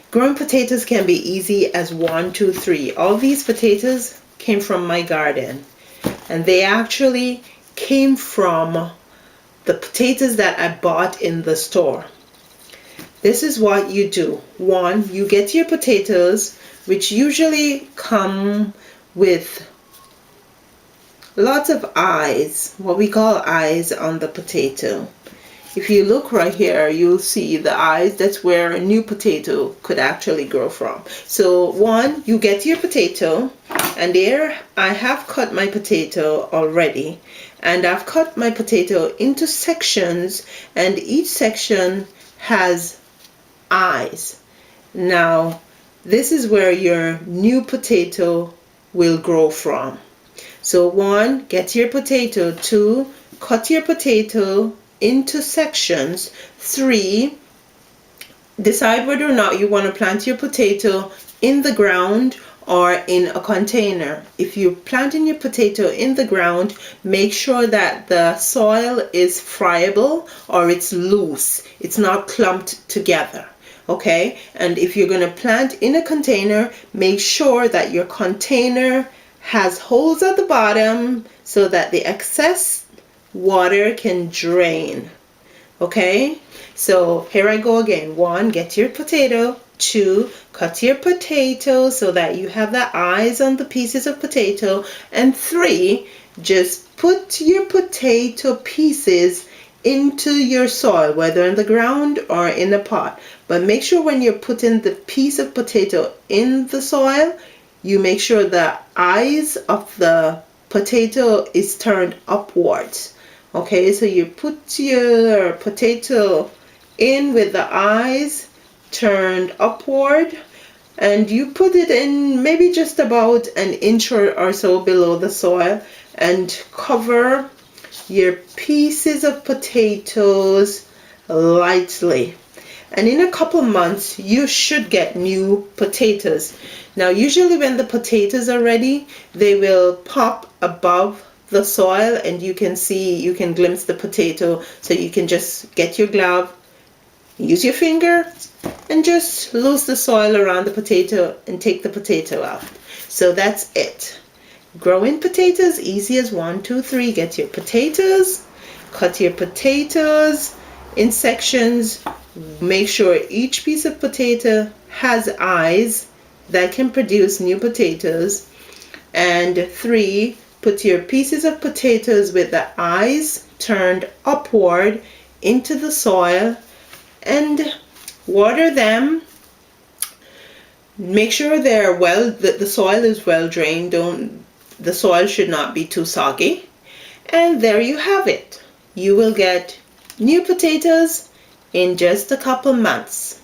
Growing potatoes can be easy as 1, 2, 3. All these potatoes came from my garden, and they actually came from the potatoes that I bought in the store. This is what you do. 1, you get your potatoes, which usually come with lots of eyes, what we call eyes on the potato. If you look right here, you'll see the eyes. That's where a new potato could actually grow from. So 1, you get your potato, and there I have cut my potato already, and I've cut my potato into sections, and each section has eyes. Now this is where your new potato will grow from. So 1, get your potato. 2, cut your potato into sections. 3, decide whether or not you want to plant your potato in the ground or in a container. If you're planting your potato in the ground, make sure that the soil is friable or it's loose. It's not clumped together. Okay? And if you're going to plant in a container, make sure that your container has holes at the bottom so that the excess water can drain. Okay, so here I go again. 1, get your potato. 2, cut your potato so that you have the eyes on the pieces of potato. And 3, just put your potato pieces into your soil, whether in the ground or in a pot. But make sure when you're putting the piece of potato in the soil, you make sure the eyes of the potato is turned upwards. Okay, so you put your potato in with the eyes turned upward, and you put it in maybe just about an inch or so below the soil, and cover your pieces of potatoes lightly. And in a couple months you should get new potatoes. Now usually when the potatoes are ready, they will pop above the soil, and you can glimpse the potato. So you can just get your glove, use your finger, and just loose the soil around the potato and take the potato out. So that's it. Growing potatoes, easy as 1, 2, 3. Get your potatoes, cut your potatoes in sections. Make sure each piece of potato has eyes that can produce new potatoes. And 3, put your pieces of potatoes with the eyes turned upward into the soil and water them. Make sure the soil is well drained. The soil should not be too soggy. And there you have it. You will get new potatoes in just a couple months.